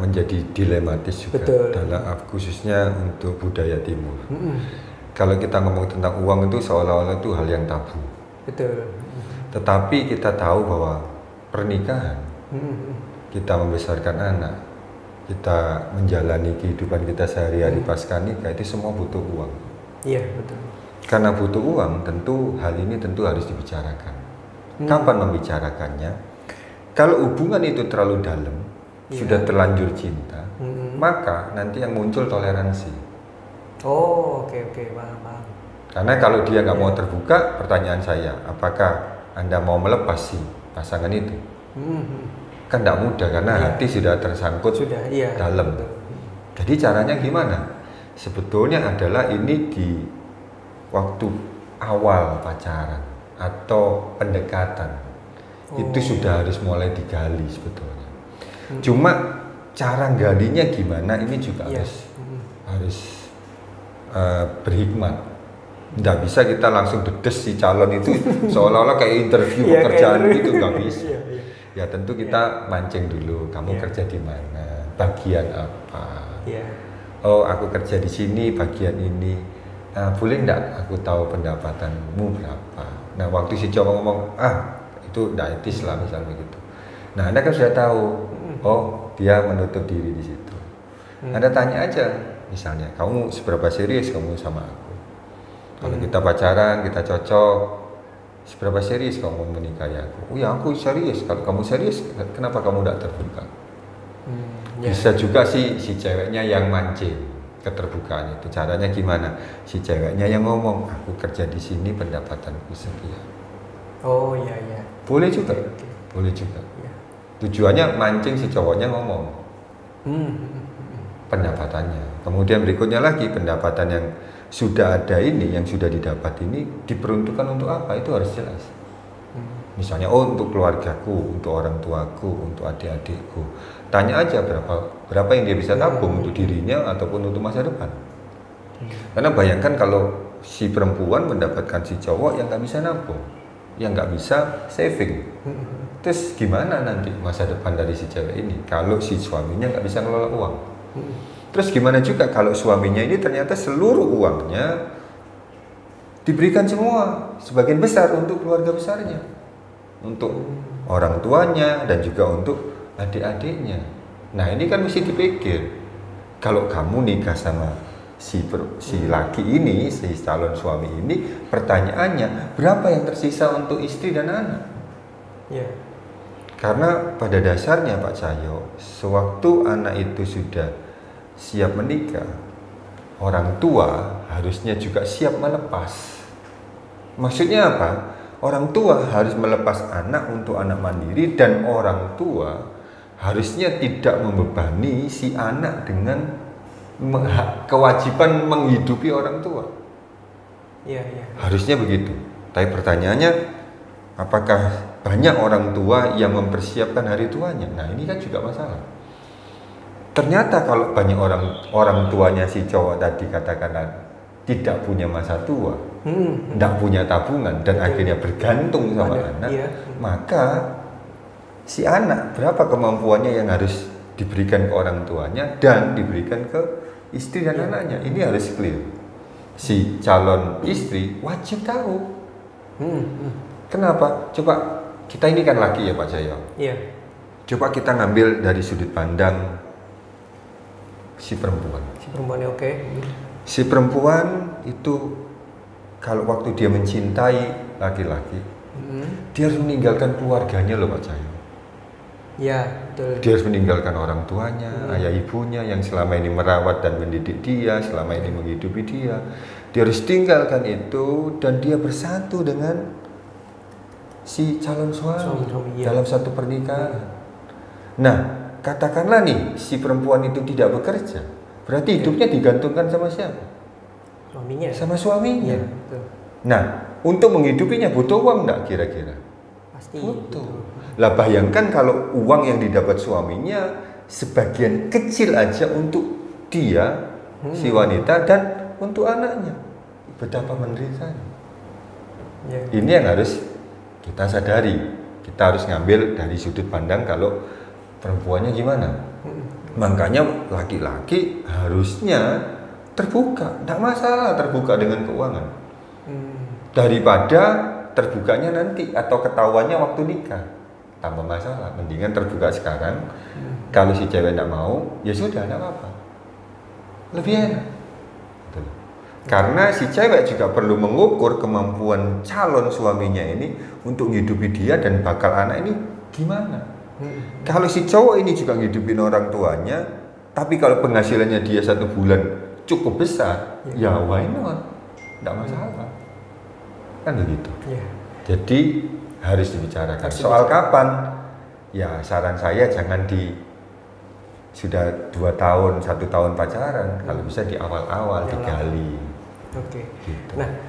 menjadi dilematis juga. Betul. Dalam khususnya untuk budaya Timur. Kalau kita ngomong tentang uang itu seolah-olah itu hal yang tabu. Betul. Tetapi kita tahu bahwa pernikahan, kita membesarkan anak, kita menjalani kehidupan kita sehari-hari pasca nikah, itu semua butuh uang. Iya, betul. Karena butuh uang, tentu hal ini tentu harus dibicarakan. Kapan membicarakannya? Kalau hubungan itu terlalu dalam, sudah terlanjur cinta, maka nanti yang muncul toleransi. Oh, oke, paham. Karena kalau dia nggak mau terbuka, pertanyaan saya, apakah Anda mau melepas si pasangan itu? Kan tidak mudah, karena hati sudah tersangkut dalam. Betul. Jadi caranya gimana? Sebetulnya adalah ini di waktu awal pacaran atau pendekatan. Itu sudah harus mulai digali sebetulnya. Cuma cara galinya gimana ini juga harus berhikmat. Nggak bisa kita langsung dedes si calon itu seolah-olah kayak interview pekerjaan gitu, nggak bisa. Ya tentu kita mancing dulu, kamu kerja di mana, bagian apa. Oh, aku kerja di sini, bagian ini. Boleh nggak aku tahu pendapatanmu berapa? Nah, waktu si cowok ngomong, itu nggak etis lah misalnya begitu. Nah, Anda kan sudah tahu, oh dia menutup diri di situ. Anda tanya aja, misalnya, kamu seberapa serius kamu sama aku? Kalau kita pacaran, kita cocok, seberapa serius kamu menikahi aku? Oh ya, aku serius. Kalau kamu serius, kenapa kamu tidak terbuka? Bisa juga si ceweknya yang mancing keterbukaan itu. Caranya gimana? Si ceweknya yang ngomong, aku kerja di sini pendapatanku sekian. Oh iya. Boleh juga. Boleh juga. Tujuannya mancing si cowoknya ngomong pendapatannya. Kemudian berikutnya lagi, pendapatan yang sudah ada ini, yang sudah didapat ini diperuntukkan untuk apa? Itu harus jelas. Misalnya, untuk keluargaku, untuk orang tuaku, untuk adik-adikku. Tanya aja berapa yang dia bisa tabung untuk dirinya ataupun untuk masa depan. Karena bayangkan kalau si perempuan mendapatkan si cowok yang nggak bisa nabung, yang nggak bisa saving. Terus gimana nanti masa depan dari si cewek ini kalau si suaminya nggak bisa ngelola uang? Terus gimana juga kalau suaminya ini ternyata seluruh uangnya diberikan semua, sebagian besar untuk keluarga besarnya, untuk orang tuanya dan juga untuk adik-adiknya. Nah, ini kan mesti dipikir. Kalau kamu nikah sama si laki ini, si calon suami ini, pertanyaannya berapa yang tersisa untuk istri dan anak? Karena pada dasarnya Pak Cahyo, sewaktu anak itu sudah siap menikah, orang tua harusnya juga siap melepas. Maksudnya apa? Orang tua harus melepas anak untuk anak mandiri, dan orang tua harusnya tidak membebani si anak dengan kewajiban menghidupi orang tua. Harusnya begitu. Tapi pertanyaannya, apakah banyak orang tua yang mempersiapkan hari tuanya? Nah, ini kan juga masalah. Ternyata kalau banyak orang tuanya si cowok tadi katakanlah tidak punya masa tua, tidak punya tabungan, dan akhirnya bergantung sama anak, maka si anak berapa kemampuannya yang harus diberikan ke orang tuanya dan diberikan ke istri dan anaknya. Ini harus clear. Si calon istri wajib tahu. Kenapa? Coba kita ini kan laki ya Pak Jaya. Coba kita ngambil dari sudut pandang si perempuan. Si perempuan itu kalau waktu dia mencintai laki-laki, dia harus meninggalkan keluarganya loh Pak Cahyo. Betul. Dia harus meninggalkan orang tuanya, ayah ibunya yang selama ini merawat dan mendidik dia, selama ini menghidupi dia. Dia harus tinggalkan itu dan dia bersatu dengan si calon suami dalam satu pernikahan. Nah, katakanlah nih si perempuan itu tidak bekerja, berarti hidupnya digantungkan sama siapa? Sama suaminya. Nah, untuk menghidupinya butuh uang enggak kira-kira? Pasti butuh. Lah bayangkan kalau uang yang didapat suaminya sebagian kecil aja untuk dia, si wanita, dan untuk anaknya, betapa menderitanya. Ini yang harus kita sadari. Kita harus ngambil dari sudut pandang kalau perempuannya gimana. Makanya laki-laki harusnya terbuka, tidak masalah terbuka dengan keuangan. Daripada terbukanya nanti atau ketahuannya waktu nikah, tambah masalah. Mendingan terbuka sekarang. Kalau si cewek tidak mau, ya sudah, tidak apa-apa. Lebih enak. Betul. Karena si cewek juga perlu mengukur kemampuan calon suaminya ini untuk menghidupi dia dan bakal anak ini gimana. Kalau si cowok ini juga ngidupin orang tuanya, tapi kalau penghasilannya dia 1 bulan cukup besar, ya why not? Tidak masalah. Kan begitu. Jadi harus dibicarakan. Soal kapan? Ya saran saya jangan sudah 2 tahun, 1 tahun pacaran. Kalau bisa di awal-awal digali. Oke. Gitu. Nah,